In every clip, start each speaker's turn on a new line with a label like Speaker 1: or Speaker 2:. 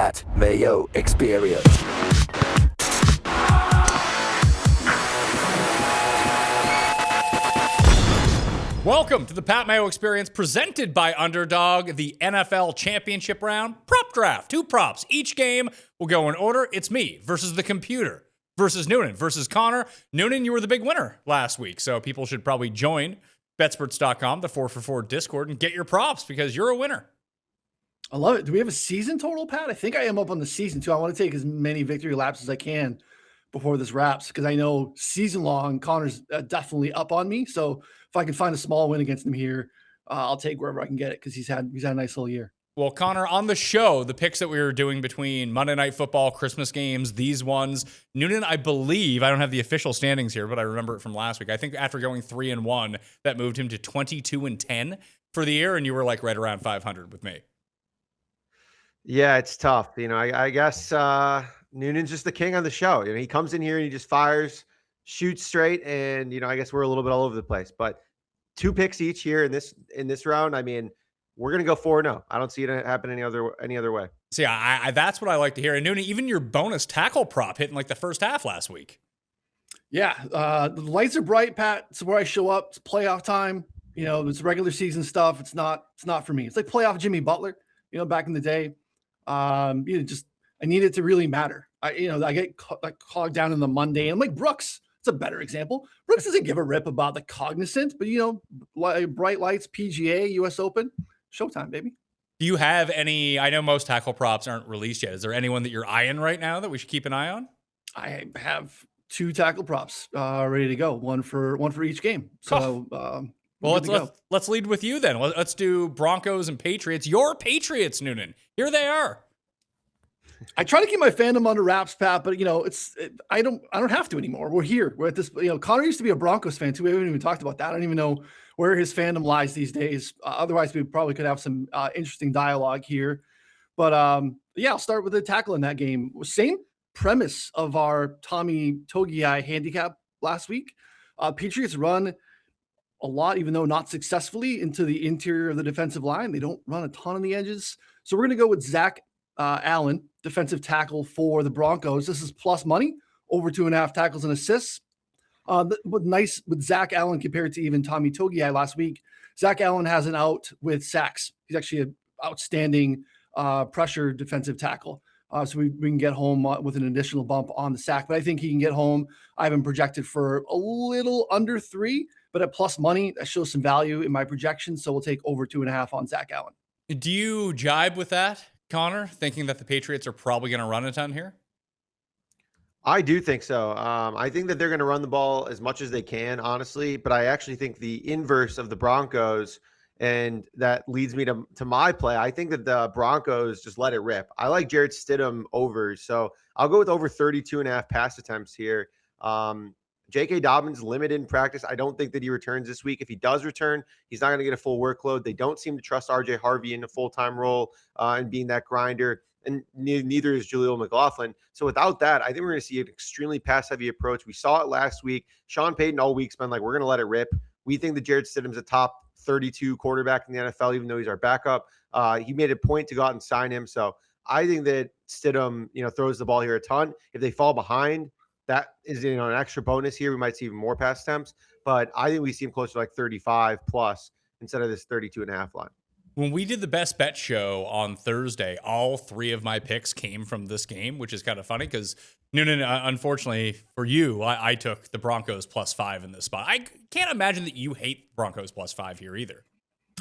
Speaker 1: Pat Mayo Experience.
Speaker 2: Welcome to the Pat Mayo Experience, presented by Underdog, the NFL Championship Round prop draft. 2 props. Each game will go in order. It's me versus the computer versus Noonan versus Connor. Noonan, you were the big winner last week, so people should probably join betsperts.com, the 4for4 Discord, and get your props because you're a winner.
Speaker 3: I love it. Do we have a season total, Pat? I think I am up on the season, too. I want to take as many victory laps as I can before this wraps because I know season long, Connor's definitely up on me. So if I can find a small win against him here, I'll take wherever I can get it because he's had a nice little year.
Speaker 2: Well, Connor, on the show, the picks that we were doing between Monday Night Football, Christmas games, these ones, Noonan, I believe, I don't have the official standings here, but I remember it from last week. I think after going 3-1, that moved him to 22-10 for the year, and you were like right around 500 with me.
Speaker 4: Yeah, it's tough. I guess Noonan's just the king on the show. He comes in here and he just fires, shoots straight, and I guess we're a little bit all over the place. But 2 picks each here in this round. I mean, we're gonna go 4-0. I don't see it happen any other way.
Speaker 2: So yeah, that's what I like to hear. And Noonan, even your bonus tackle prop hit in like the first half last week.
Speaker 3: Yeah, the lights are bright, Pat. It's where I show up. It's playoff time. It's regular season stuff. It's not for me. It's like playoff Jimmy Butler. Back in the day. I need it to really matter. I get clogged down in the Monday. I'm like Brooks. It's a better example. Brooks doesn't give a rip about the cognizant, but bright lights, PGA, US Open, showtime, baby.
Speaker 2: Do you have any? I know most tackle props aren't released yet. Is there anyone that you're eyeing right now that we should keep an eye on?
Speaker 3: I have 2 tackle props ready to go. One for each game. So,
Speaker 2: well, let's lead with you then. Let's do Broncos and Patriots. Your Patriots, Noonan. Here they are.
Speaker 3: I try to keep my fandom under wraps, Pat, but I don't have to anymore. We're here. We're at this. Connor used to be a Broncos fan too. We haven't even talked about that. I don't even know where his fandom lies these days. Otherwise, we probably could have some interesting dialogue here. But I'll start with the tackle in that game. Same premise of our Tommy Togiai handicap last week. Patriots run a lot, even though not successfully, into the interior of the defensive line. They don't run a ton on the edges. So we're going to go with Zach Allen, defensive tackle for the Broncos. This is plus money, over 2.5 tackles and assists. With Zach Allen compared to even Tommy Togiai last week. Zach Allen has an out with sacks. He's actually an outstanding pressure defensive tackle. So we can get home with an additional bump on the sack. But I think he can get home. I have him projected for a little under 3, but at plus money, that shows some value in my projection. So we'll take over 2.5 on Zach Allen.
Speaker 2: Do you jibe with that, Connor, thinking that the Patriots are probably going to run a ton here?
Speaker 4: I do think so. I think that they're going to run the ball as much as they can, honestly. But I actually think the inverse of the Broncos, and that leads me to my play. I think that the Broncos just let it rip. I like Jarrett Stidham overs, so I'll go with over 32.5 pass attempts here. J.K. Dobbins limited in practice. I don't think that he returns this week. If he does return, he's not going to get a full workload. They don't seem to trust R.J. Harvey in a full-time role and being that grinder, and neither is Jaleel McLaughlin. So without that, I think we're going to see an extremely pass-heavy approach. We saw it last week. Sean Payton all week's been like, we're going to let it rip. We think that Jarrett Stidham's a top 32 quarterback in the NFL, even though he's our backup. He made a point to go out and sign him. So I think that Stidham, throws the ball here a ton. If they fall behind, that is, an extra bonus here. We might see even more pass attempts, but I think we see him closer to like 35 plus instead of this 32.5 line.
Speaker 2: When we did the best bet show on Thursday, all 3 of my picks came from this game, which is kind of funny because Noonan, unfortunately for you, I took the Broncos +5 in this spot. I can't imagine that you hate Broncos +5 here either.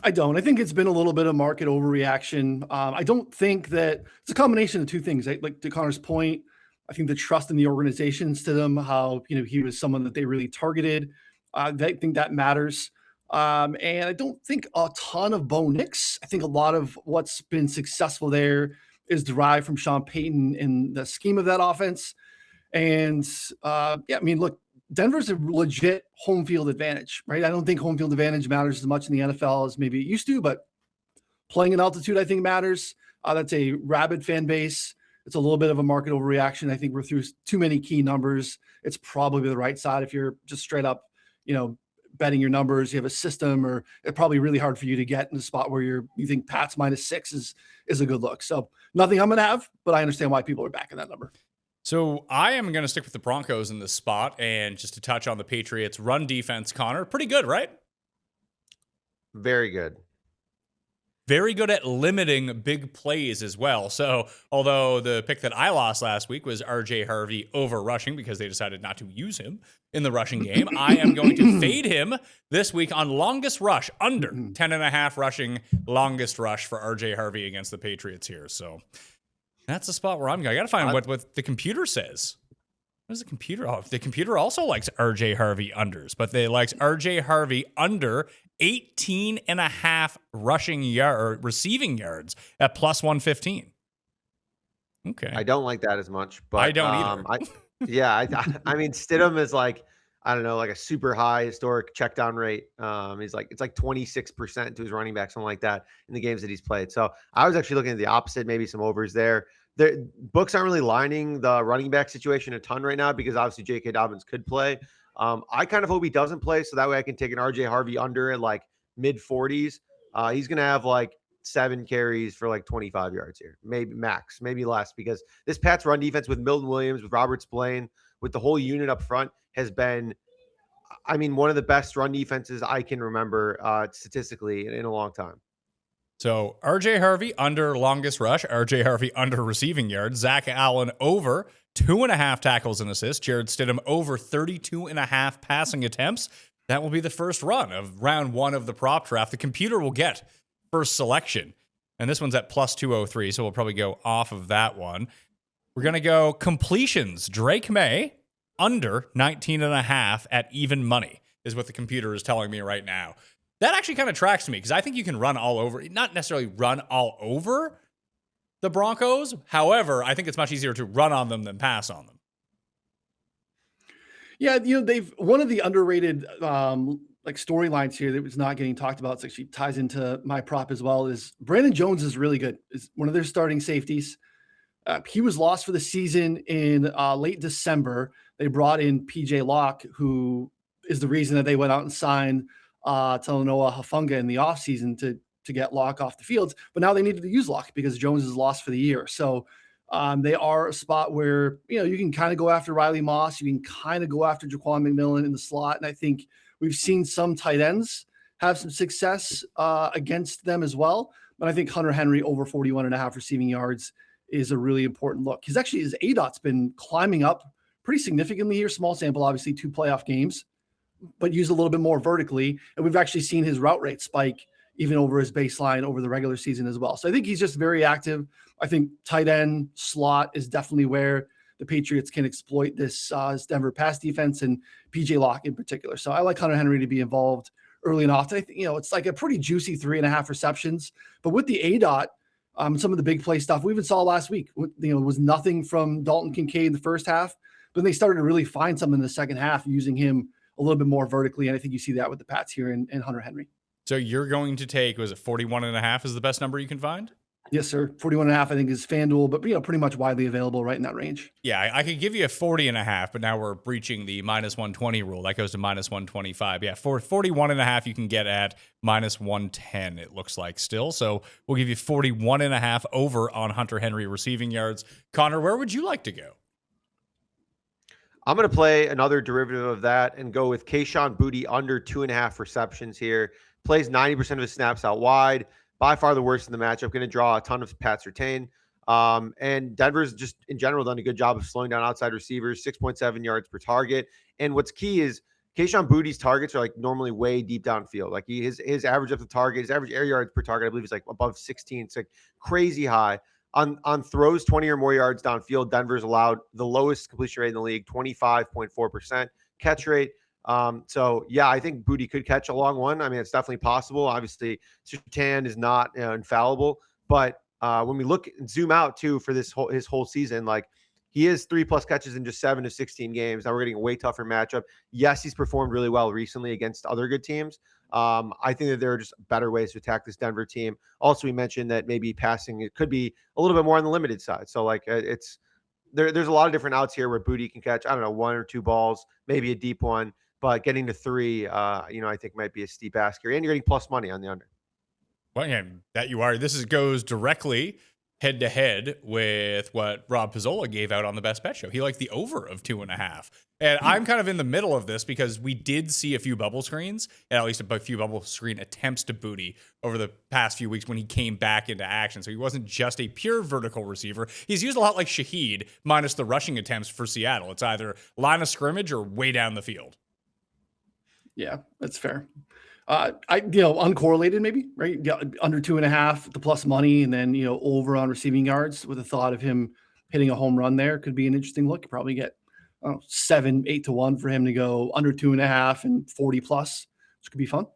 Speaker 3: I don't. I think it's been a little bit of market overreaction. I don't think that it's a combination of 2 things. Like to Connor's point, I think the trust in the organization instead of how, he was someone that they really targeted. I think that matters. And I don't think a ton of Bo Nix. I think a lot of what's been successful there is derived from Sean Payton in the scheme of that offense. And look, Denver's a legit home field advantage, right? I don't think home field advantage matters as much in the NFL as maybe it used to, but playing in altitude, I think matters. That's a rabid fan base. It's a little bit of a market overreaction. I think we're through too many key numbers. It's probably the right side if you're just straight up, betting your numbers, you have a system, or it's probably really hard for you to get in a spot where you think Pat's -6 is a good look. So nothing I'm going to have, but I understand why people are backing that number.
Speaker 2: So I am going to stick with the Broncos in this spot, and just to touch on the Patriots' run defense, Connor, pretty good, right?
Speaker 4: Very good.
Speaker 2: Very good at limiting big plays as well. So although the pick that I lost last week was RJ Harvey over rushing because they decided not to use him in the rushing game, I am going to fade him this week on longest rush, under 10.5 rushing, longest rush for RJ Harvey against the Patriots here. So that's the spot where I'm going. I got to find what the computer says. What does the computer? Oh, the computer also likes RJ Harvey unders, but they likes RJ Harvey under 18.5 receiving yards at +115. Okay.
Speaker 4: I don't like that as much, but
Speaker 2: I don't either.
Speaker 4: I mean, Stidham is like, I don't know, like a super high historic check down rate. It's like 26% to his running back, something like that in the games that he's played. So I was actually looking at the opposite, maybe some overs there. The books aren't really lining the running back situation a ton right now because obviously J.K. Dobbins could play. I kind of hope he doesn't play so that way I can take an RJ Harvey under at like mid 40s. He's going to have like 7 carries for like 25 yards here, maybe max, maybe less, because this Pats run defense with Milton Williams, with Robert Spillane, with the whole unit up front has been, I mean, one of the best run defenses I can remember statistically in a long time.
Speaker 2: So RJ Harvey under longest rush, RJ Harvey under receiving yards, Zach Allen over 2.5 tackles and assists, Jared Stidham over 32.5 passing attempts. That will be the first run of round 1 of the prop draft. The computer will get first selection, and this one's at +203, so we'll probably go off of that one. We're going to go completions. Drake May under 19.5 at even money is what the computer is telling me right now. That actually kind of tracks to me because I think you can run all over, not necessarily run all over the Broncos. However, I think it's much easier to run on them than pass on them.
Speaker 3: Yeah, they've one of the underrated like storylines here that was not getting talked about. It actually ties into my prop as well. Is Brandon Jones is really good. Is one of their starting safeties. He was lost for the season in late December. They brought in PJ Locke, who is the reason that they went out and signed Talanoa Hufanga in the offseason to get Locke off the field. But now they needed to use Locke because Jones is lost for the year. So they are a spot where, you can kind of go after Riley Moss. You can kind of go after Jaquan McMillan in the slot. And I think we've seen some tight ends have some success against them as well. But I think Hunter Henry over 41.5 receiving yards is a really important look. His ADOT's been climbing up pretty significantly here. Small sample, obviously 2 playoff games, but use a little bit more vertically. And we've actually seen his route rate spike even over his baseline over the regular season as well. So I think he's just very active. I think tight end slot is definitely where the Patriots can exploit this Denver pass defense and PJ Locke in particular. So I like Hunter Henry to be involved early and often. I think, it's like a pretty juicy 3.5 receptions, but with the ADOT, some of the big play stuff we even saw last week, was nothing from Dalton Kincaid in the first half, but they started to really find something in the second half using him a little bit more vertically. And I think you see that with the Pats here and Hunter Henry.
Speaker 2: So you're going to take, was it 41.5 is the best number you can find?
Speaker 3: Yes, sir. 41.5, I think, is FanDuel, but pretty much widely available right in that range.
Speaker 2: Yeah, I could give you a 40.5, but now we're breaching the -120 rule. That goes to -125. Yeah, for 41.5, you can get at -110, it looks like still. So we'll give you 41.5 over on Hunter Henry receiving yards. Connor, where would you like to go?
Speaker 4: I'm going to play another derivative of that and go with Kayshon Boutte under 2.5 receptions here. Plays 90% of his snaps out wide. By far the worst in the matchup. Going to draw a ton of Pats retain. And Denver's just in general done a good job of slowing down outside receivers, 6.7 yards per target. And what's key is Kayshon Boutte's targets are like normally way deep downfield. Like his average up the target, his average air yards per target, I believe is like above 16. It's like crazy high. On throws 20 or more yards downfield, Denver's allowed the lowest completion rate in the league, 25.4% catch rate. So yeah, I think Boutte could catch a long one. I mean, it's definitely possible. Obviously, Surtain is not infallible, but when we look and zoom out too for his whole season, like he has 3+ catches in just 7 of 16 games. Now we're getting a way tougher matchup. Yes, he's performed really well recently against other good teams. I think that there are just better ways to attack this Denver team. Also, we mentioned that maybe passing, it could be a little bit more on the limited side. So like there's a lot of different outs here where Boutte can catch, I don't know, 1 or 2 balls, maybe a deep one. but getting to 3, I think might be a steep ask here, and you're getting plus money on the under.
Speaker 2: Well, yeah, that you are. This goes directly head to head with what Rob Pizzola gave out on the Best Bet Show. He liked the over of 2.5. And I'm kind of in the middle of this because we did see a few bubble screens, and at least a few bubble screen attempts to booty over the past few weeks when he came back into action. So he wasn't just a pure vertical receiver. He's used a lot like Shaheed, minus the rushing attempts for Seattle. It's either line of scrimmage or way down the field.
Speaker 3: Yeah, that's fair. Uncorrelated maybe, right? Under 2.5, the plus money, and then, over on receiving yards with the thought of him hitting a home run there could be an interesting look. You probably get 7-8 to 1 for him to go under 2.5 and 40 plus, which could be fun.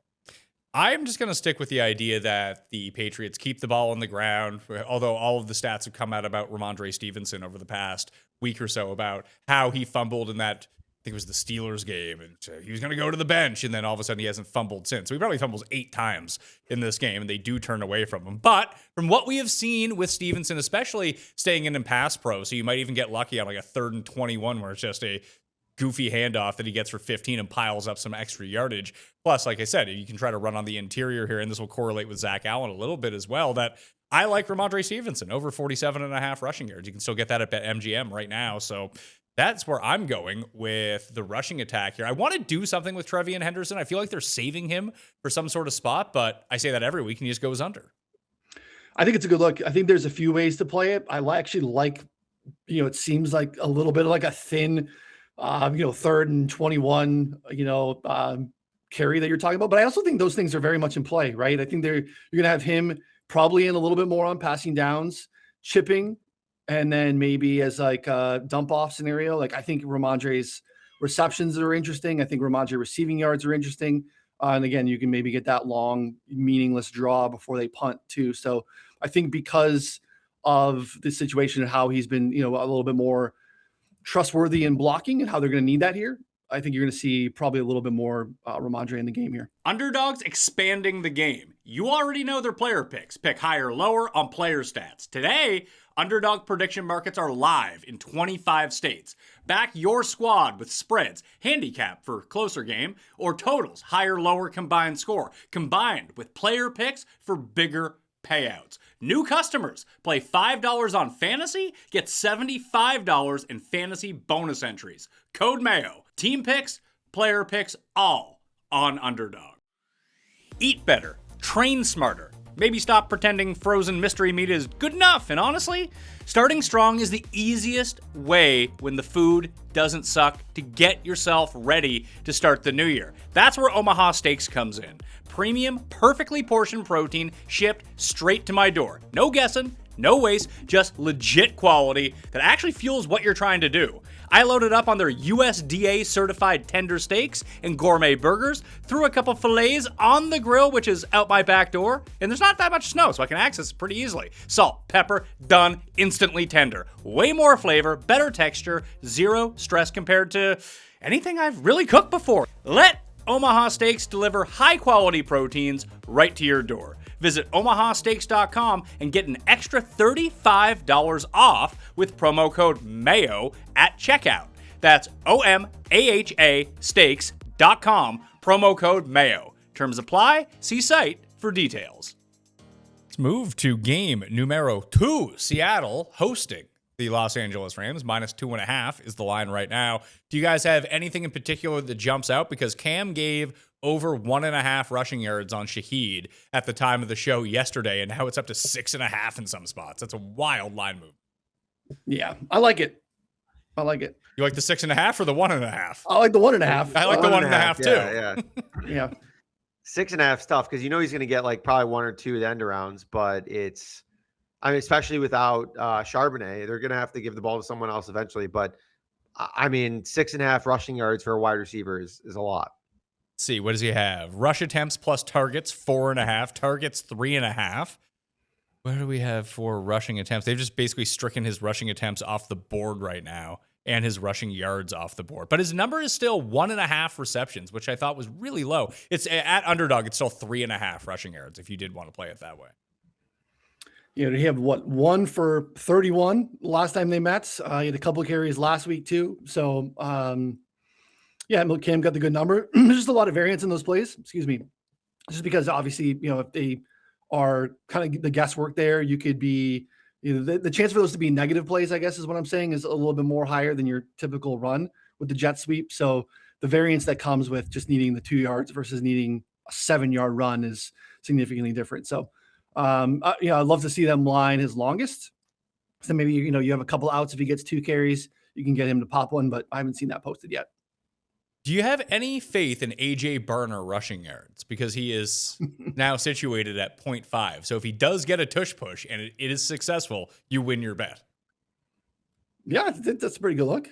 Speaker 2: I'm just going to stick with the idea that the Patriots keep the ball on the ground, although all of the stats have come out about Ramondre Stevenson over the past week or so about how he fumbled in that, I think it was the Steelers game, and he was going to go to the bench, and then all of a sudden he hasn't fumbled since. So he probably fumbles 8 times in this game, and they do turn away from him. But from what we have seen with Stevenson, especially staying in pass pro, so you might even get lucky on like a 3rd and 21 where it's just a goofy handoff that he gets for 15 and piles up some extra yardage. Plus, like I said, you can try to run on the interior here, and this will correlate with Zach Allen a little bit as well, that I like Ramondre Stevenson over 47.5 rushing yards. You can still get that at BetMGM right now. So that's where I'm going with the rushing attack here. I want to do something with Trevian Henderson. I feel like they're saving him for some sort of spot, but I say that every week and he just goes under.
Speaker 3: I think it's a good look. I think there's a few ways to play it. I actually like, it seems like a little bit like a thin, 3rd and 21, carry that you're talking about. But I also think those things are very much in play, right? I think you're going to have him probably in a little bit more on passing downs, chipping, and then maybe as like a dump off scenario. Like I think Ramondre's receptions are interesting. I think Ramondre receiving yards are interesting. And again, you can maybe get that long, meaningless draw before they punt too. So I think because of the situation and how he's been, a little bit more trustworthy in blocking and how they're going to need that here, I think you're going to see probably a little bit more Ramondre in the game here.
Speaker 2: Underdog's expanding the game. You already know their player picks. Pick higher or lower on player stats. Today, Underdog prediction markets are live in 25 states. Back your squad with spreads, handicap for closer game, or totals, higher, lower combined score, combined with player picks for bigger payouts. New customers play $5 on fantasy, get $75 in fantasy bonus entries. Code Mayo. Team picks, player picks, all on Underdog. Eat better. Train smarter. Maybe stop pretending frozen mystery meat is good enough. And honestly, starting strong is the easiest way when the food doesn't suck to get yourself ready to start the new year. That's where Omaha Steaks comes in. Premium, perfectly portioned protein shipped straight to my door. No guessing, no waste, just legit quality that actually fuels what you're trying to do. I loaded up on their USDA certified tender steaks and gourmet burgers, threw a couple fillets on the grill, which is out my back door, and there's not that much snow, so I can access it pretty easily. Salt, pepper, done, instantly tender. Way more flavor, better texture, zero stress compared to anything I've really cooked before. Let Omaha Steaks deliver high-quality proteins right to your door. Visit omahasteaks.com and get an extra $35 off with promo code MAYO at checkout. That's OMAHA steaks.com, promo code MAYO. Terms apply. See site for details. Let's move to game numero 2. Seattle hosting the Los Angeles Rams. -2.5 is the line right now. Do you guys have anything in particular that jumps out? Because Cam gave over 1.5 rushing yards on Shaheed at the time of the show yesterday, and now it's up to 6.5 in some spots. That's a wild line move.
Speaker 3: Yeah, I like it.
Speaker 2: You like the 6.5 or the 1.5?
Speaker 3: I like the 1.5.
Speaker 2: I like the 1.5 too.
Speaker 4: Yeah.
Speaker 3: Yeah.
Speaker 4: 6.5 is tough because he's going to get like probably 1 or 2 end arounds, but especially without Charbonnet, they're going to have to give the ball to someone else eventually. But 6.5 rushing yards for a wide receiver is a lot.
Speaker 2: Let's see, what does he have? Rush attempts plus targets, 4.5. Targets, 3.5. What do we have for rushing attempts? They've just basically stricken his rushing attempts off the board right now and his rushing yards off the board. But his number is still 1.5 receptions, which I thought was really low. It's at Underdog, it's still 3.5 rushing yards if you did want to play it that way.
Speaker 3: Yeah, he have 1 for 31 last time they met. He had a couple of carries last week too. So Yeah, Cam got the good number. There's just a lot of variance in those plays. Excuse me. Just because obviously, if they are kind of the guesswork there, you could be, the chance for those to be negative plays, I guess is what I'm saying, is a little bit more higher than your typical run with the jet sweep. So the variance that comes with just needing the 2 yards versus needing a 7-yard run is significantly different. So, I'd love to see them line his longest. So maybe, you have a couple outs. If he gets 2 carries, you can get him to pop one, but I haven't seen that posted yet.
Speaker 2: Do you have any faith in AJ Burner rushing yards? Because he is now situated at 0.5. So if he does get a tush push and it is successful, you win your bet.
Speaker 3: Yeah, that's a pretty good look.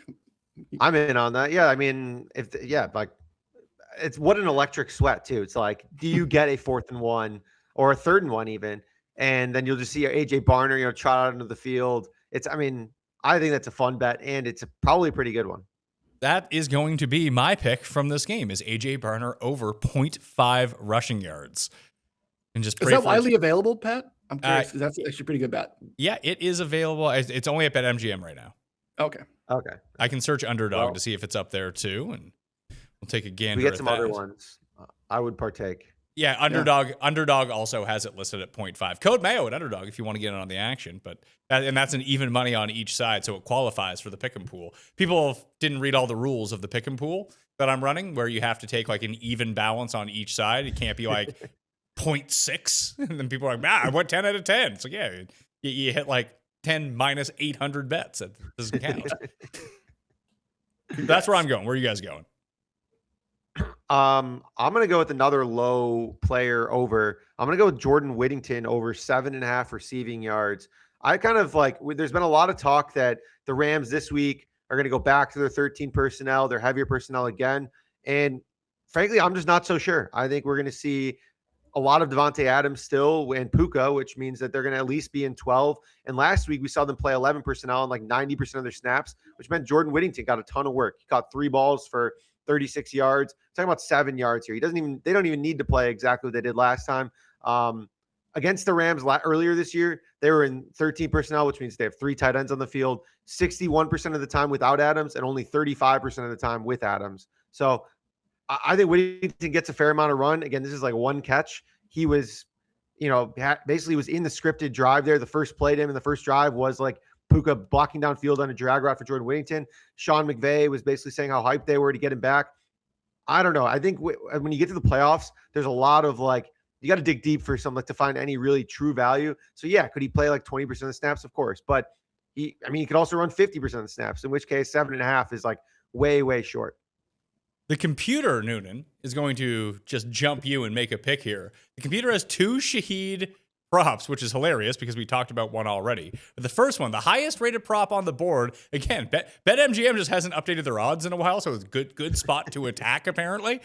Speaker 4: I'm in on that. Yeah, I mean, it's what an electric sweat too. It's like, do you get a 4th and 1 or a 3rd and 1 even? And then you'll just see AJ Barner, trot out into the field. I think that's a fun bet, and it's probably a pretty good one.
Speaker 2: That is going to be my pick from this game, is AJ Barner over 0.5 rushing yards. And just
Speaker 3: is that widely available, Pat? I'm curious, because that's actually a pretty good bet.
Speaker 2: Yeah, it is available. It's only at BetMGM right now.
Speaker 3: Okay.
Speaker 2: I can search Underdog to see if it's up there too, and we'll take a gander.
Speaker 4: We get some other ones. I would partake.
Speaker 2: Yeah, Underdog also has it listed at 0.5. Code Mayo at Underdog if you want to get in on the action, and that's an even money on each side, so it qualifies for the pick'em pool. People didn't read all the rules of the pick'em pool that I'm running, where you have to take like an even balance on each side. It can't be like 0.6, and then people are like, I went 10 out of 10. So yeah, you hit like 10 minus 800 bets. That doesn't count. That's where I'm going. Where are you guys going?
Speaker 4: I'm going to go with another low player over. I'm going to go with Jordan Whittington over 7.5 receiving yards. I kind of there's been a lot of talk that the Rams this week are going to go back to their 13 personnel, their heavier personnel again. And frankly, I'm just not so sure. I think we're going to see a lot of Devontae Adams still and Puka, which means that they're going to at least be in 12. And last week we saw them play 11 personnel on like 90% of their snaps, which meant Jordan Whittington got a ton of work. He caught 3 balls for 36 yards. Talking about 7 yards here. They don't even need to play exactly what they did last time. Against the Rams earlier this year, they were in 13 personnel, which means they have 3 tight ends on the field, 61% of the time without Adams and only 35% of the time with Adams. So I think Whittington gets a fair amount of run. Again, this is like one catch. He was, basically was in the scripted drive there. The first play to him in the first drive was like Puka blocking downfield on a drag route for Jordan Whittington. Sean McVay was basically saying how hyped they were to get him back. I don't know. I think when you get to the playoffs, there's a lot of you got to dig deep for something to find any really true value. So yeah, could he play like 20% of the snaps? Of course. But he could also run 50% of the snaps, in which case 7.5 is like way, way short.
Speaker 2: The computer, Noonan, is going to just jump you and make a pick here. The computer has 2 Shaheed props, which is hilarious because we talked about one already. But the first one, the highest rated prop on the board, again, BetMGM just hasn't updated their odds in a while, so it's a good spot to attack apparently.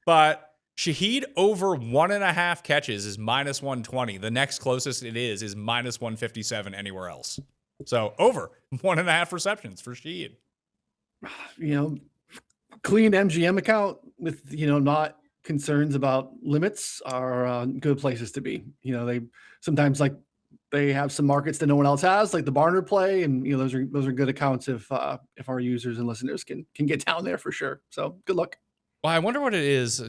Speaker 2: But Shaheed over 1.5 catches is minus 120. The next closest it is minus 157 anywhere else. So over 1.5 receptions for Shaheed.
Speaker 3: Clean MGM account with, not concerns about limits are good places to be. They sometimes they have some markets that no one else has, like the Barner play. And, those are good accounts if our users and listeners can get down there for sure. So good luck.
Speaker 2: Well, I wonder what it is.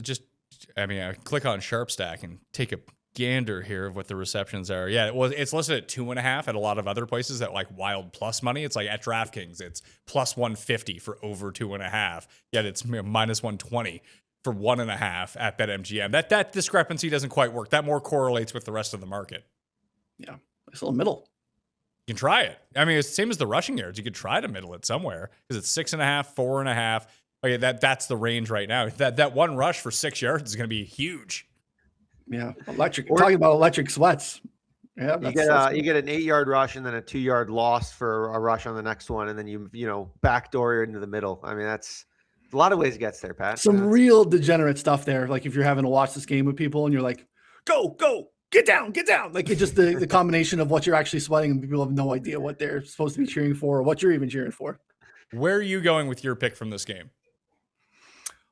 Speaker 2: I click on SharpStack and take a gander here of what the receptions are. Yeah, it's listed at 2.5 at a lot of other places at like wild plus money. It's like at DraftKings, it's plus 150 for over 2.5. Yet it's minus 120 for 1.5 at BetMGM. That discrepancy doesn't quite work. That more correlates with the rest of the market.
Speaker 3: Yeah, it's a little middle.
Speaker 2: You can try it. It's the same as the rushing yards. You could try to middle it somewhere because it's 6.5, 4.5. Okay, that's the range right now. That one rush for 6 yards is going to be huge.
Speaker 3: Yeah, electric. Talking about electric sweats. Yeah,
Speaker 4: you get an 8-yard rush and then a 2-yard loss for a rush on the next one, and then you backdoor into the middle. That's a lot of ways it gets there, Pat.
Speaker 3: Some real degenerate stuff there. Like if you're having to watch this game with people and you're like, go, get down. Like it's just the combination of what you're actually sweating and people have no idea what they're supposed to be cheering for or what you're even cheering for.
Speaker 2: Where are you going with your pick from this game?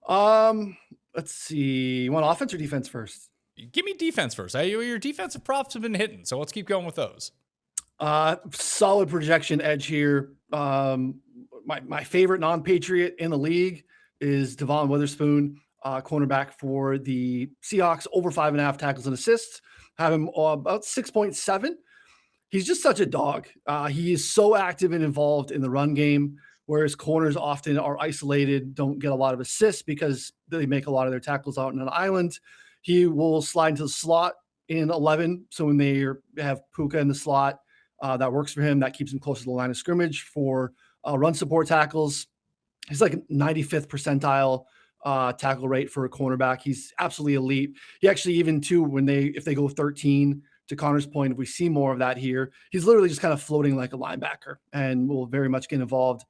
Speaker 3: Let's see. You want offense or defense first?
Speaker 2: Give me defense first. Your defensive props have been hitting, so let's keep going with those.
Speaker 3: Solid projection edge here. My favorite non-Patriot in the league, is Devon Witherspoon, cornerback for the Seahawks, over 5.5 tackles and assists. Have him about 6.7. He's just such a dog. He is so active and involved in the run game, whereas corners often are isolated, don't get a lot of assists because they make a lot of their tackles out in an island. He will slide into the slot in 11. So when they have Puka in the slot, that works for him. That keeps him close to the line of scrimmage for run support tackles. He's like 95th percentile tackle rate for a cornerback. He's absolutely elite. He actually, even too, if they go 13, to Connor's point, if we see more of that here, he's literally just kind of floating like a linebacker and will very much get involved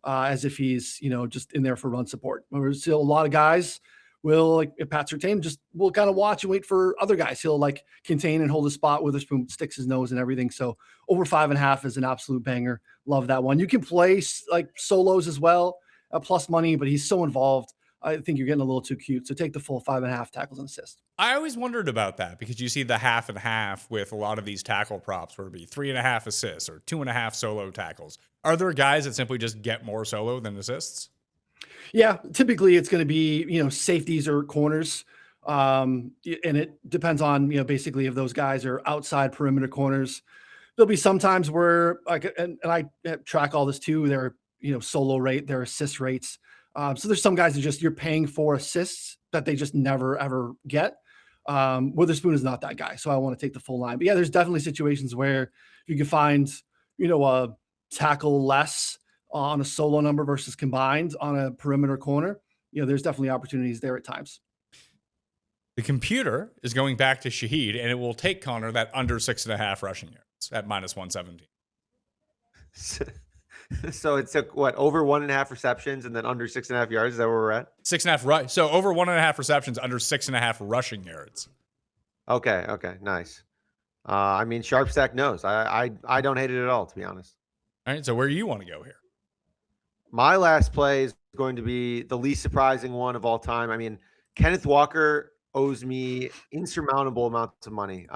Speaker 3: as if he's, just in there for run support. There's still a lot of guys will, like if Pat Surtain, will kind of watch and wait for other guys. He'll like contain and hold his spot. Witherspoon sticks his nose and everything. So over 5.5 is an absolute banger. Love that one. You can play like solos as well, plus money, but he's so involved. I think you're getting a little too cute. So take the full 5.5 tackles and assists.
Speaker 2: I always wondered about that because you see the half and half with a lot of these tackle props where it'd be 3.5 assists or 2.5 solo tackles. Are there guys that simply just get more solo than assists?
Speaker 3: Yeah, typically it's going to be, safeties or corners. And it depends on, basically if those guys are outside perimeter corners. There'll be some times where and I track all this too, their, solo rate, their assist rates. So there's some guys that you're paying for assists that they just never, ever get. Witherspoon is not that guy. So I want to take the full line. But yeah, there's definitely situations where you can find, a tackle less on a solo number versus combined on a perimeter corner. There's definitely opportunities there at times.
Speaker 2: The computer is going back to Shaheed, and it will take Connor that under 6.5 rushing yards at -117.
Speaker 4: So it took over 1.5 receptions and then under 6.5 yards. Is that where we're at?
Speaker 2: 6.5 So over 1.5 receptions, under 6.5 rushing yards.
Speaker 4: Okay. Nice. Sharp Stack knows. I don't hate it at all, to be honest.
Speaker 2: All right. So where do you want to go here?
Speaker 4: My last play is going to be the least surprising one of all time. Kenneth Walker owes me insurmountable amounts of money.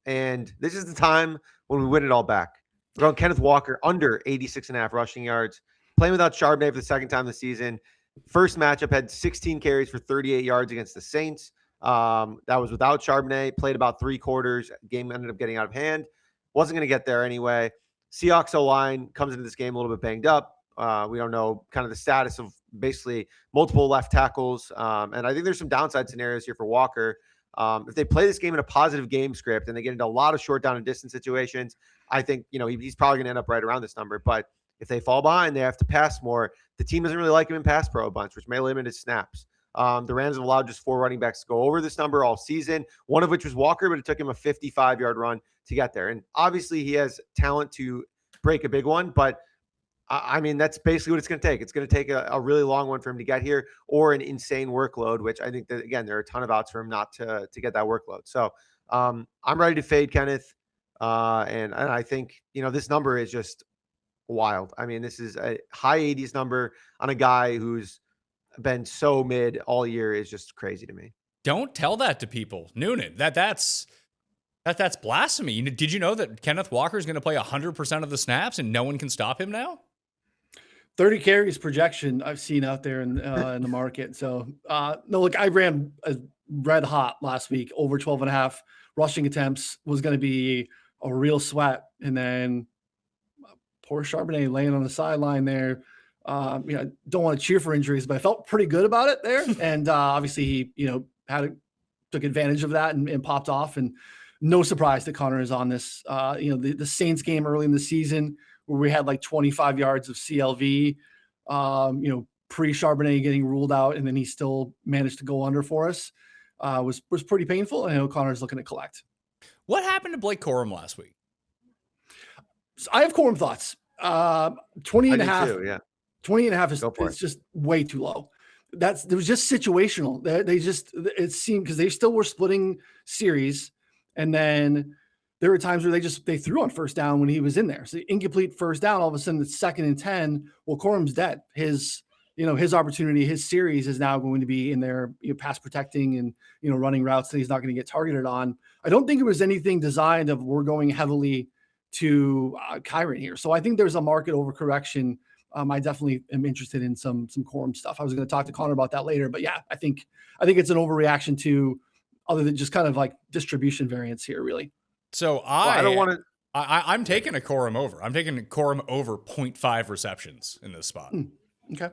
Speaker 4: And this is the time when we win it all back. We're going Kenneth Walker under 86.5 rushing yards, playing without Charbonnet for the second time this season. First matchup had 16 carries for 38 yards against the Saints. That was without Charbonnet, played about 3 quarters. Game ended up getting out of hand. Wasn't going to get there anyway. Seahawks O-line comes into this game a little bit banged up. We don't know kind of the status of basically multiple left tackles. And I think there's some downside scenarios here for Walker. If they play this game in a positive game script and they get into a lot of short down and distance situations, I think, he's probably going to end up right around this number. But if they fall behind, they have to pass more. The team doesn't really like him in pass pro a bunch, which may limit his snaps. The Rams have allowed just 4 running backs to go over this number all season, one of which was Walker, but it took him a 55-yard run to get there. And obviously he has talent to break a big one, but that's basically what it's going to take. It's going to take a really long one for him to get here, or an insane workload, which I think that, again, there are a ton of outs for him not to get that workload. So I'm ready to fade Kenneth. And I think, this number is just wild. This is a high 80s number on a guy who's been so mid all year is just crazy to me.
Speaker 2: Don't tell that to people, Noonan. That's blasphemy. Did you know that Kenneth Walker is going to play 100% of the snaps and no one can stop him now?
Speaker 3: 30 carries projection I've seen out there in the market. So no, look, I ran a red hot last week, over 12.5 rushing attempts was going to be a real sweat. And then poor Charbonnet laying on the sideline there. I don't want to cheer for injuries, but I felt pretty good about it there. And obviously he, took advantage of that and popped off. And no surprise that Connor is on this. The Saints game early in the season where we had like 25 yards of CLV, pre-Charbonnet getting ruled out, and then he still managed to go under for us, was pretty painful. And I know Connor's looking to collect.
Speaker 2: What happened to Blake Corum last week?
Speaker 3: So I have Corum thoughts. 20 and a half.
Speaker 4: Too, yeah.
Speaker 3: 20 and a half is just way too low. It was just situational. It seemed because they still were splitting series. And then there were times where they threw on first down when he was in there. So incomplete first down, all of a sudden it's 2nd and 10. Well, Corum's dead. His opportunity, his series is now going to be in there, pass protecting and, running routes that he's not going to get targeted on. I don't think it was anything designed of we're going heavily to Kyren here. So I think there's a market overcorrection I definitely am interested in some Corum stuff. I was going to talk to Connor about that later, but yeah, I think it's an overreaction to other than just kind of like distribution variance here, really.
Speaker 2: So
Speaker 4: I don't want to.
Speaker 2: I'm taking a Corum over. I'm taking a Corum over 0.5 receptions in this spot.
Speaker 3: Okay.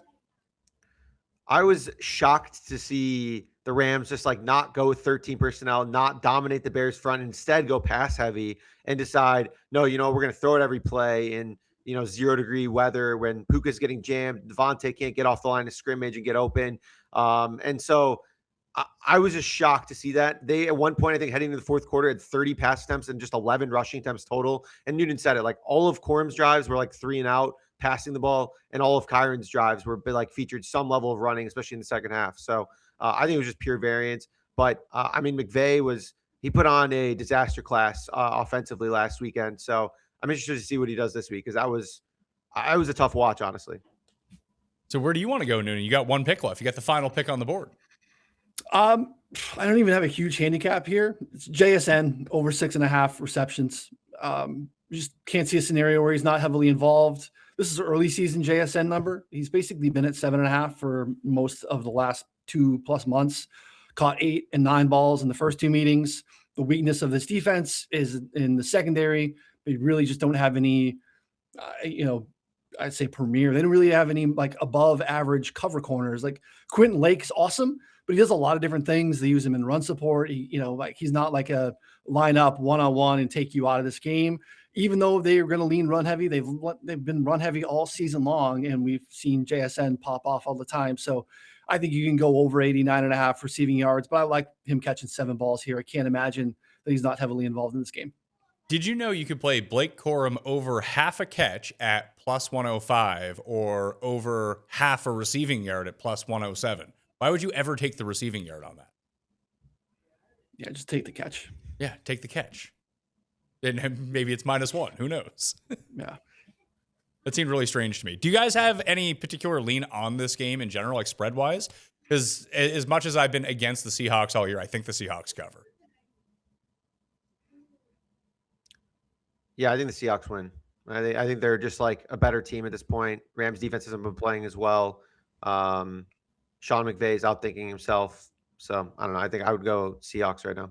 Speaker 4: I was shocked to see the Rams just like not go 13 personnel, not dominate the Bears front, instead go pass heavy and decide, no, we're going to throw it every play in, 0-degree weather when Puka's getting jammed. Devontae can't get off the line of scrimmage and get open. And so I was just shocked to see that. They, at one point, I think heading into the fourth quarter, had 30 pass attempts and just 11 rushing attempts total. And Noonan said it, like all of Corum's drives were like 3 and out, passing the ball, and all of Kyron's drives were like featured some level of running, especially in the second half. So I think it was just pure variance. But McVay he put on a disaster class offensively last weekend. So I'm interested to see what he does this week, because that was a tough watch, honestly.
Speaker 2: So where do you want to go, Noonan? You got one pick left. You got the final pick on the board.
Speaker 3: I don't even have a huge handicap here. It's JSN over 6.5 receptions. Just can't see a scenario where he's not heavily involved. This is an early season JSN number. He's basically been at 7.5 for most of the last 2+ months. Caught 8 and 9 balls in the first 2 meetings. The weakness of this defense is in the secondary. They really just don't have any, I'd say premier. They don't really have any like above average cover corners. Like Quentin Lake's awesome, but he does a lot of different things. They use him in run support. He's not like a line up one-on-one and take you out of this game. Even though they are going to lean run heavy, they've been run heavy all season long, and we've seen JSN pop off all the time. So I think you can go over 89.5 receiving yards, but I like him catching 7 balls here. I can't imagine that he's not heavily involved in this game.
Speaker 2: Did you know you could play Blake Corum over half a catch at +105 or over half a receiving yard at +107? Why would you ever take the receiving yard on that?
Speaker 3: Yeah, just take the catch.
Speaker 2: Yeah, take the catch. And maybe it's -1. Who knows?
Speaker 3: Yeah.
Speaker 2: That seemed really strange to me. Do you guys have any particular lean on this game in general, like spread-wise? Because as much as I've been against the Seahawks all year, I think the Seahawks cover.
Speaker 4: Yeah, I think the Seahawks win. I think they're just like a better team at this point. Rams defense hasn't been playing as well. Sean McVay is outthinking himself. So I don't know. I think I would go Seahawks right now.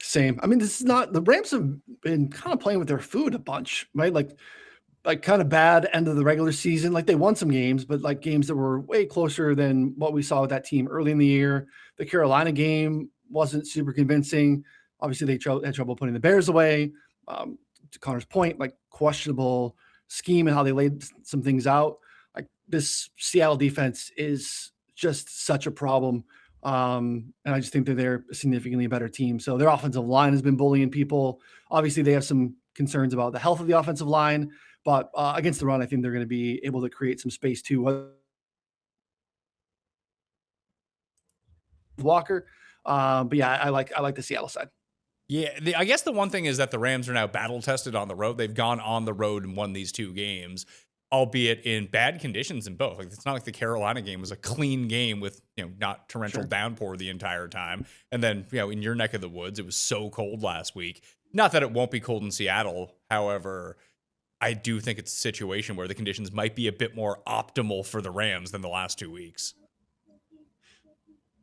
Speaker 3: Same. I mean, this is not, the Rams have been kind of playing with their food a bunch, right? Like kind of bad end of the regular season. Like they won some games, but like games that were way closer than what we saw with that team early in the year. The Carolina game wasn't super convincing. Obviously, they had trouble putting the Bears away. To Connor's point, like questionable scheme and how they laid some things out. Like this Seattle defense is just such a problem. And I just think that they're a significantly better team. So their offensive line has been bullying people. Obviously, they have some concerns about the health of the offensive line, but against the run, I think they're going to be able to create some space too. Walker. But yeah, I like the Seattle side.
Speaker 2: Yeah, I guess the one thing is that the Rams are now battle tested on the road. They've gone on the road and won these 2 games, albeit in bad conditions in both. Like it's not like the Carolina game was a clean game with not torrential downpour the entire time. And then in your neck of the woods, it was so cold last week. Not that it won't be cold in Seattle. However, I do think it's a situation where the conditions might be a bit more optimal for the Rams than the last 2 weeks.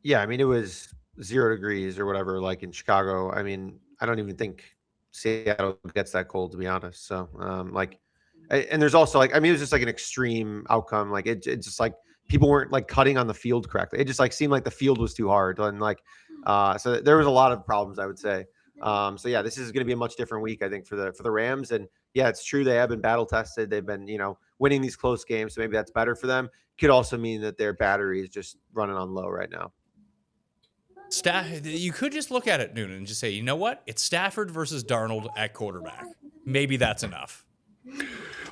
Speaker 4: Yeah, I mean, it was 0 degrees or whatever, like in Chicago. I mean, I don't even think Seattle gets that cold, to be honest. So, and there's also it was just like an extreme outcome. Like it just like people weren't like cutting on the field correctly. It just like seemed like the field was too hard. And so there was a lot of problems, I would say. So yeah, this is going to be a much different week, I think, for the Rams. And yeah, it's true. They have been battle tested. They've been, winning these close games. So maybe that's better for them. Could also mean that their battery is just running on low right now.
Speaker 2: You could just look at it, Noonan, and just say, you know what? It's Stafford versus Darnold at quarterback. Maybe that's enough.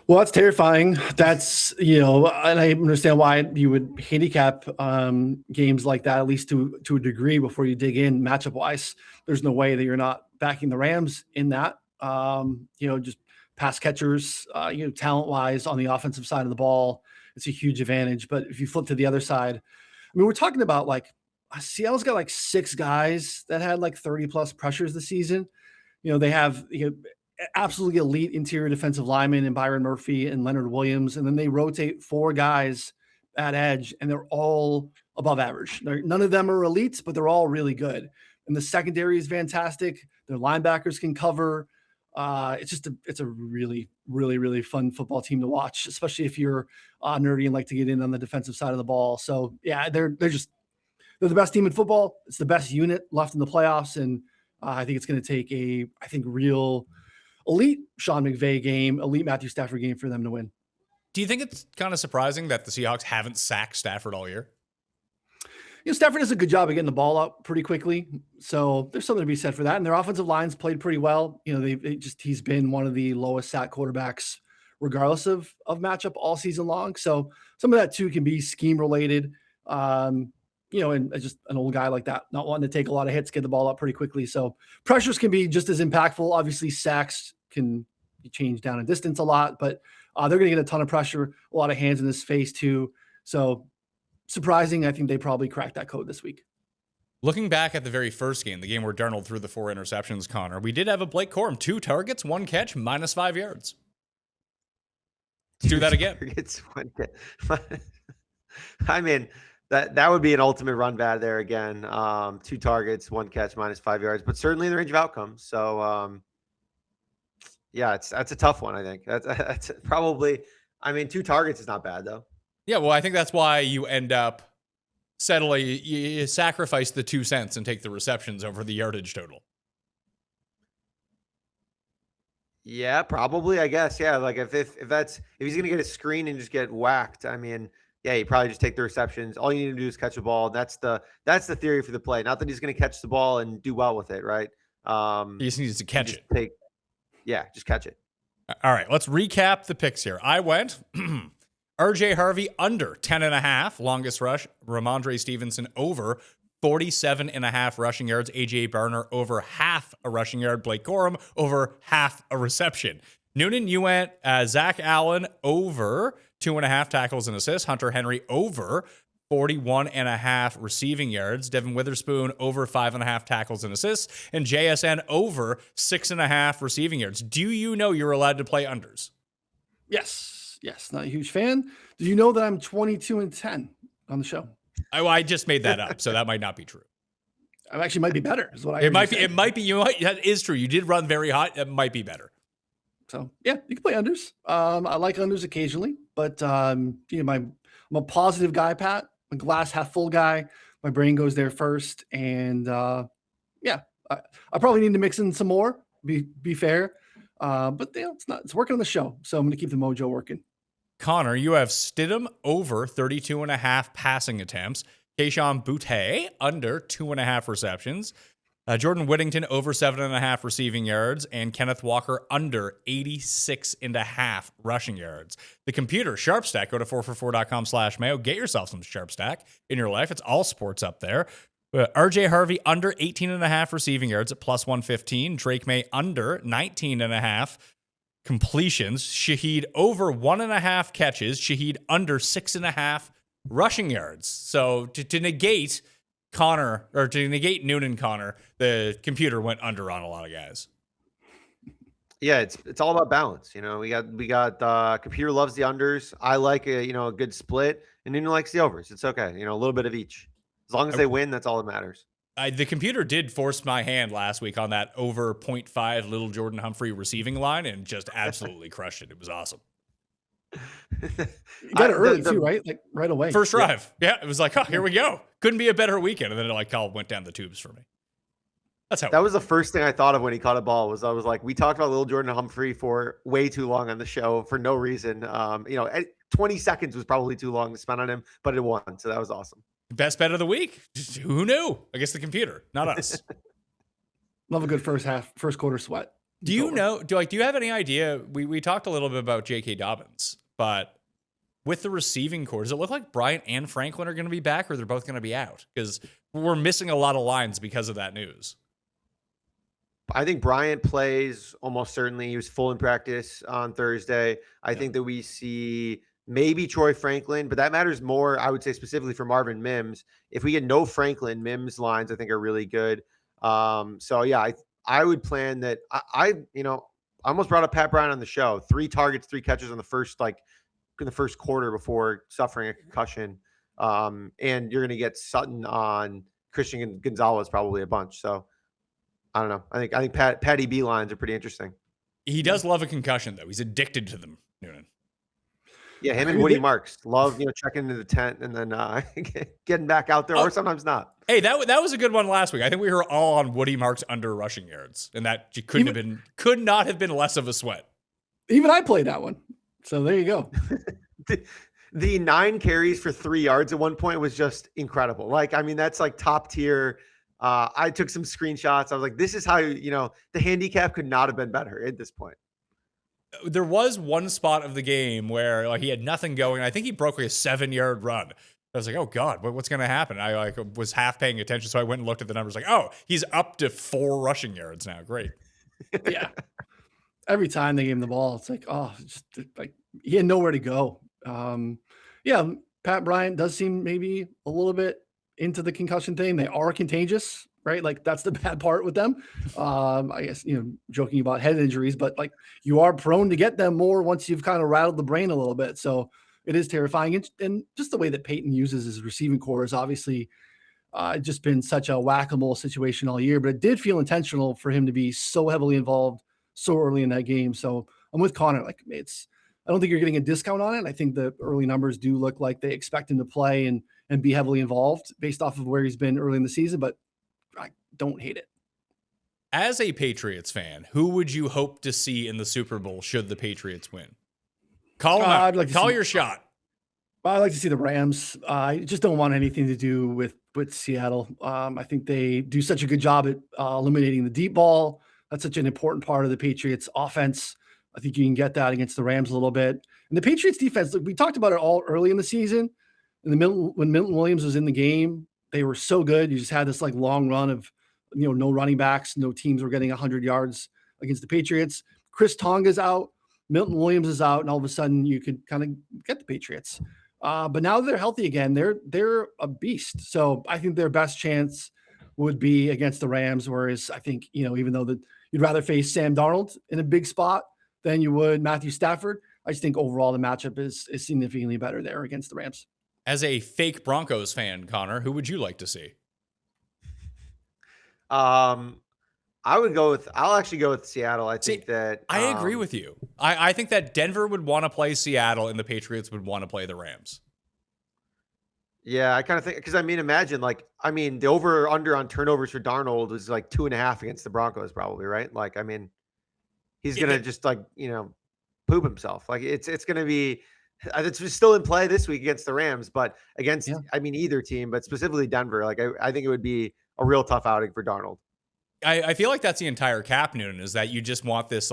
Speaker 3: Well, that's terrifying. That's, and I understand why you would handicap games like that, at least to a degree, before you dig in matchup wise. There's no way that you're not backing the Rams in that. Just pass catchers, talent wise on the offensive side of the ball, it's a huge advantage. But if you flip to the other side, I mean, we're talking about Seattle's got 6 guys that had 30+ pressures this season. They have absolutely elite interior defensive linemen in Byron Murphy and Leonard Williams. And then they rotate 4 guys at edge, and they're all above average. None of them are elites, but they're all really good. And the secondary is fantastic. Their linebackers can cover. It's a really, really, really fun football team to watch, especially if you're nerdy and like to get in on the defensive side of the ball. So yeah, they're the best team in football. It's the best unit left in the playoffs. And I think it's going to take real elite Sean McVay game, elite Matthew Stafford game for them to win.
Speaker 2: Do you think it's kind of surprising that the Seahawks haven't sacked Stafford all year?
Speaker 3: Stafford does a good job of getting the ball up pretty quickly. So there's something to be said for that. And their offensive line's played pretty well. He's been one of the lowest sack quarterbacks, regardless of matchup all season long. So some of that too can be scheme related. And just an old guy like that, not wanting to take a lot of hits, get the ball up pretty quickly. So pressures can be just as impactful. Obviously sacks can be changed down in distance a lot, but they're going to get a ton of pressure, a lot of hands in his face too. So surprising. I think they probably cracked that code this week.
Speaker 2: Looking back at the very first game, the game where Darnold threw the 4 interceptions, Connor, we did have a Blake Corum, 2 targets, 1 catch, -5 yards. Let's do that again.
Speaker 4: I mean, that would be an ultimate run bad there again. 2 targets, 1 catch, -5 yards, but certainly in the range of outcomes. So, yeah, that's a tough one. I think that's probably. I mean, 2 targets is not bad though.
Speaker 2: Yeah, well, I think that's why you end up settling. You sacrifice the 2 cents and take the receptions over the yardage total.
Speaker 4: Yeah, probably. I guess. Yeah, like if he's gonna get a screen and just get whacked, I mean, yeah, you probably just take the receptions. All you need to do is catch the ball. That's the theory for the play. Not that he's gonna catch the ball and do well with it, right?
Speaker 2: He just needs to catch it.
Speaker 4: Just catch it.
Speaker 2: All right, let's recap the picks here. I went RJ Harvey under 10.5, longest rush. Ramondre Stevenson over 47.5 rushing yards. AJ Barner over half a rushing yard. Blake Corum over half a reception. Noonan, you went Zach Allen over 2.5 tackles and assists. Hunter Henry over 41.5 receiving yards. Devin Witherspoon over 5.5 tackles and assists. And JSN over 6.5 receiving yards. Do you know you're allowed to play unders?
Speaker 3: Yes, not a huge fan. Do you know that I'm 22-10 on the show?
Speaker 2: I just made that up, so that might not be true.
Speaker 3: I actually might be better. Is what I.
Speaker 2: It might be. It might be. That is true. You did run very hot. It might be better.
Speaker 3: So yeah, you can play unders. I like unders occasionally, but I'm a positive guy, Pat. I'm a glass half full guy. My brain goes there first, and I probably need to mix in some more. Be fair, but it's working on the show, so I'm going to keep the mojo working.
Speaker 2: Connor, you have Stidham over 32.5 passing attempts. Keishon Boutte under 2.5 receptions. Jordan Whittington over 7.5 receiving yards. And Kenneth Walker under 86.5 rushing yards. The computer, SharpStack, go to 4for4.com/Mayo. Get yourself some SharpStack in your life. It's all sports up there. RJ Harvey under 18.5 receiving yards at +115. Drake May under 19.5 completions. Shaheed over 1.5 catches. Shaheed under 6.5 rushing yards. So to negate Connor, or to negate Noonan Connor, the computer went under on a lot of guys.
Speaker 4: Yeah, it's all about balance. We got computer loves the unders. I like a good split, and Noonan likes the overs. It's okay. A little bit of each. As long as they win, that's all that matters.
Speaker 2: The computer did force my hand last week on that over 0.5 little Jordan Humphrey receiving line and just absolutely crushed it. It was awesome.
Speaker 3: You got it early too, right? Like right away.
Speaker 2: First drive. Yeah, it was like, oh, here we go. Couldn't be a better weekend. And then it all went down the tubes for me. That's how.
Speaker 4: That was the first thing I thought of when he caught a ball. I was like, we talked about little Jordan Humphrey for way too long on the show for no reason. 20 seconds was probably too long to spend on him, but it won. So that was awesome.
Speaker 2: Best bet of the week. Who knew? I guess the computer, not us.
Speaker 3: Love a good first quarter sweat.
Speaker 2: Do you have any idea? We talked a little bit about J.K. Dobbins, but with the receiving core, does it look like Bryant and Franklin are going to be back, or they're both going to be out? Because we're missing a lot of lines because of that news.
Speaker 4: I think Bryant plays almost certainly. He was full in practice on Thursday. I think that we see maybe Troy Franklin, but that matters more, I would say, specifically for Marvin Mims. If we get no Franklin, Mims lines, I think, are really good. So, yeah, I would plan that. I almost brought up Pat Bryant on the show. 3 targets, 3 catches in the first quarter before suffering a concussion. And you're going to get Sutton on Christian Gonzalez probably a bunch. So I don't know. I think Patty B lines are pretty interesting.
Speaker 2: He does love a concussion though. He's addicted to them, Noonan.
Speaker 4: Yeah, him and Woody Marks love, checking into the tent and then getting back out there, or sometimes not.
Speaker 2: Hey, that was a good one last week. I think we were all on Woody Marks under rushing yards, and that could not have been less of a sweat.
Speaker 3: Even I played that one, so there you go.
Speaker 4: The 9 carries for 3 yards at one point was just incredible. Like, I mean, that's like top tier. I took some screenshots. I was like, this is how the handicap could not have been better at this point.
Speaker 2: There was one spot of the game where he had nothing going. I think he broke a 7-yard run. I was like, oh God, what's going to happen? I was half paying attention. So I went and looked at the numbers like, oh, he's up to 4 rushing yards now. Great.
Speaker 3: Yeah. Every time they gave him the ball, it's like, just like he had nowhere to go. Yeah. Pat Bryant does seem maybe a little bit into the concussion thing. They are contagious, right? Like that's the bad part with them. I guess, joking about head injuries, but like you are prone to get them more once you've kind of rattled the brain a little bit. So it is terrifying. And just the way that Peyton uses his receiving core is obviously just been such a whack-a-mole situation all year, but it did feel intentional for him to be so heavily involved so early in that game. So I'm with Connor. Like I don't think you're getting a discount on it. I think the early numbers do look like they expect him to play and be heavily involved based off of where he's been early in the season, but I don't hate it.
Speaker 2: As a Patriots fan, who would you hope to see in the Super Bowl should the Patriots win? Call them out. Call your shot.
Speaker 3: I'd like to see the Rams. I just don't want anything to do with Seattle. I think they do such a good job at eliminating the deep ball. That's such an important part of the Patriots offense. I think you can get that against the Rams a little bit. And the Patriots defense, we talked about it all early in the season. In the middle, when Milton Williams was in the game, they were so good. You just had this like long run of, no running backs, no teams were getting 100 yards against the Patriots. Chris Tonga's out, Milton Williams is out, and all of a sudden you could kind of get the Patriots. But now that they're healthy again, they're a beast. So I think their best chance would be against the Rams. Whereas I think, even though you'd rather face Sam Darnold in a big spot than you would Matthew Stafford, I just think overall the matchup is significantly better there against the Rams.
Speaker 2: As a fake Broncos fan, Connor, who would you like to see?
Speaker 4: I'll actually go with Seattle. I think that
Speaker 2: I agree with you. I think that Denver would want to play Seattle and the Patriots would want to play the Rams.
Speaker 4: Yeah, I kind of think, because imagine the over under on turnovers for Darnold is like 2.5 against the Broncos, probably, right? He's gonna just poop himself. Like it's gonna be. It's still in play this week against the Rams, but against either team, but specifically Denver. I think it would be a real tough outing for Darnold.
Speaker 2: I feel like that's the entire cap, Noonan, is that you just want this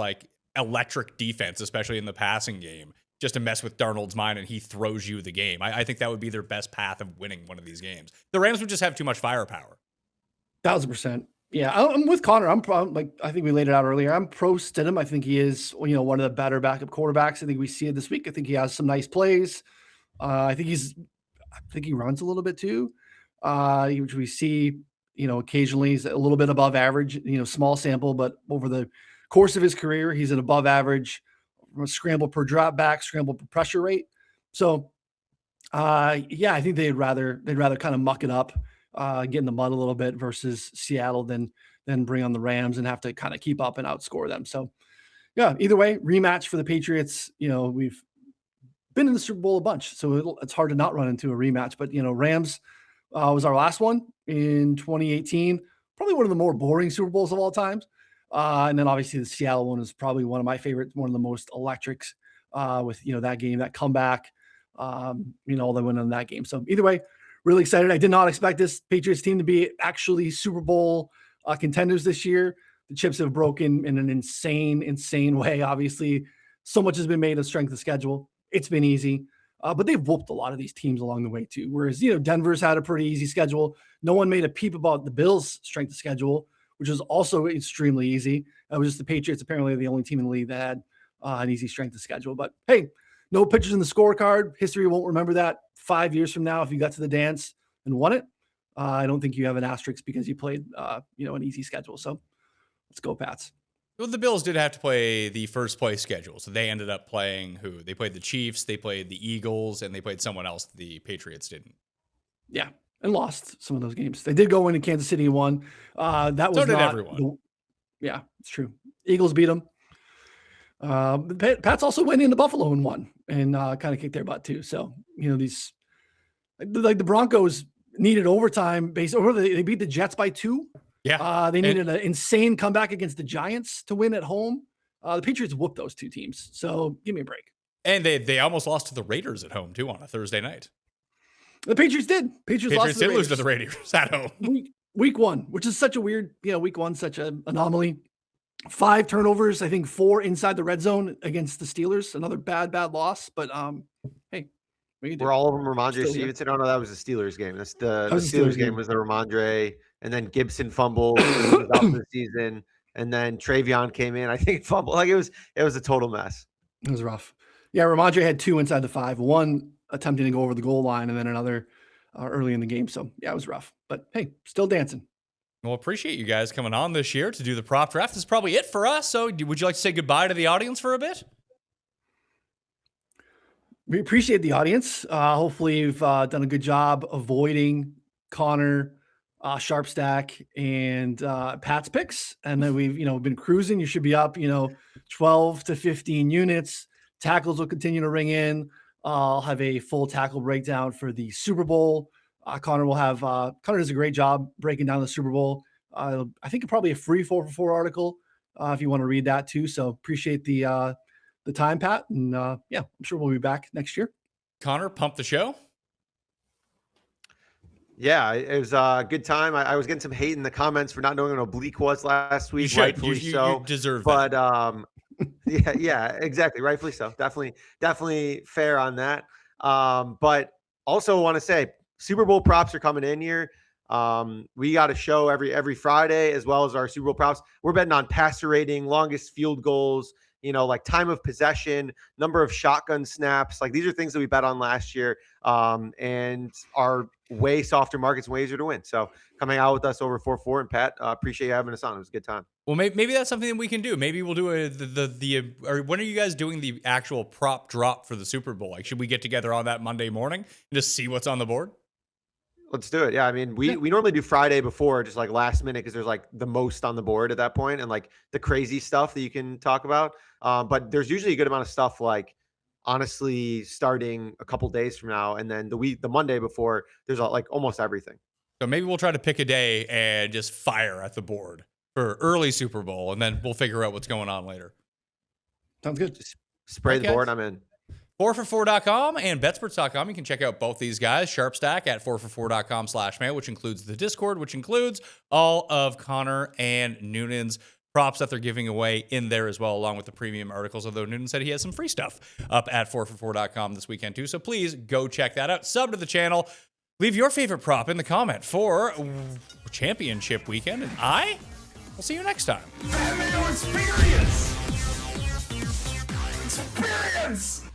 Speaker 2: electric defense, especially in the passing game, just to mess with Darnold's mind and he throws you the game. I think that would be their best path of winning one of these games. The Rams would just have too much firepower.
Speaker 3: 1,000%. Yeah, I'm with Connor. I think we laid it out earlier. I'm pro Stidham. I think he is, one of the better backup quarterbacks. I think we see it this week. I think he has some nice plays. I think he runs a little bit too, which we see, occasionally he's a little bit above average, small sample, but over the course of his career, he's an above average scramble per drop back, scramble per pressure rate. So, I think they'd rather kind of muck it up, get in the mud a little bit versus Seattle than bring on the Rams and have to kind of keep up and outscore them. So yeah, either way, rematch for the Patriots. We've been in the Super Bowl a bunch, so it's hard to not run into a rematch, but Rams was our last one in 2018, probably one of the more boring Super Bowls of all time. And then obviously the Seattle one is probably one of my favorites, one of the most electrics with, that game, that comeback, all that went on that game. So either way, really excited. I did not expect this Patriots team to be actually Super Bowl contenders this year. The chips have broken in an insane way. Obviously, so much has been made of strength of schedule. It's been easy, but they've whooped a lot of these teams along the way too. Whereas, Denver's had a pretty easy schedule. No one made a peep about the Bills' strength of schedule, which is also extremely easy. It was just the Patriots apparently the only team in the league that had an easy strength of schedule. But hey, no pictures in the scorecard. History won't remember that 5 years from now if you got to the dance and won it. I don't think you have an asterisk because you played, an easy schedule. So let's go, Pats.
Speaker 2: Well, the Bills did have to play the first place schedule, so they ended up playing who? They played the Chiefs, they played the Eagles, and they played someone else. The Patriots didn't.
Speaker 3: Yeah, and lost some of those games. They did go into Kansas City and won. That was
Speaker 2: So did
Speaker 3: not
Speaker 2: everyone.
Speaker 3: Yeah, it's true. Eagles beat them. Pats also went into Buffalo and won, and kind of kicked their butt too. So these like the Broncos needed overtime. They beat the Jets by 2.
Speaker 2: Yeah.
Speaker 3: They needed an insane comeback against the Giants to win at home. The Patriots whooped those 2 teams. So give me a break.
Speaker 2: And they almost lost to the Raiders at home too on a Thursday night.
Speaker 3: The Patriots did. Patriots lost to the
Speaker 2: did
Speaker 3: Raiders.
Speaker 2: lose to the Raiders at home.
Speaker 3: Week 1, which is such a weird, week 1, such an anomaly. 5 turnovers, I think 4 inside the red zone against the Steelers. Another bad loss. But hey,
Speaker 4: we're all over Ramondre Stevenson. Oh no, that was the Steelers game. That's the Steelers game was the Ramondre, and then Gibson fumbled out for the season, and then Travion came in. I think fumbled. Like it was a total mess.
Speaker 3: It was rough. Yeah, Ramondre had 2 inside the 5. 1 attempting to go over the goal line, and then another early in the game. So yeah, it was rough. But hey, still dancing.
Speaker 2: Well, appreciate you guys coming on this year to do the prop draft. This is probably it for us. So would you like to say goodbye to the audience for a bit?
Speaker 3: We appreciate the audience. Hopefully you've done a good job avoiding Connor, Sharp Stack, and Pat's picks. And then we've been cruising. You should be up 12 to 15 units. Tackles will continue to ring in. I'll have a full tackle breakdown for the Super Bowl. Connor will have Connor does a great job breaking down the Super Bowl. I think probably a free 4for4 article if you want to read that too. So appreciate the time, Pat. And yeah, I'm sure we'll be back next year.
Speaker 2: Connor, pump the show.
Speaker 4: Yeah, it was a good time. I was getting some hate in the comments for not knowing what oblique was last week. Rightfully so.
Speaker 2: You deserve
Speaker 4: that.
Speaker 2: But
Speaker 4: yeah, exactly. Rightfully so. Definitely fair on that. But also want to say Super Bowl props are coming in here. We got a show every Friday, as well as our Super Bowl props. We're betting on passer rating, longest field goals, like time of possession, number of shotgun snaps. Like these are things that we bet on last year, and are way softer markets and ways to win. So coming out with us over 4-4, and Pat, appreciate you having us on. It was a good time.
Speaker 2: Well, maybe that's something that we can do. Maybe we'll do or when are you guys doing the actual prop drop for the Super Bowl? Like, should we get together on that Monday morning and just see what's on the board?
Speaker 4: Let's do it. Yeah. I mean, we normally do Friday before, just like last minute, because there's like the most on the board at that point and like the crazy stuff that you can talk about. But there's usually a good amount of stuff, like honestly starting a couple days from now. And then the Monday before, there's like almost everything.
Speaker 2: So maybe we'll try to pick a day and just fire at the board for early Super Bowl, and then we'll figure out what's going on later.
Speaker 3: Sounds good.
Speaker 4: Just spray the board. I'm in.
Speaker 2: 4for4.com and betsperts.com. You can check out both these guys. Sharpstack at 4for4.com/mail, which includes the Discord, which includes all of Connor and Noonan's props that they're giving away in there as well, along with the premium articles. Although Noonan said he has some free stuff up at 4for4.com this weekend too. So please go check that out. Sub to the channel. Leave your favorite prop in the comment for championship weekend. And we'll see you next time.
Speaker 1: Pat Mayo Experience! Experience!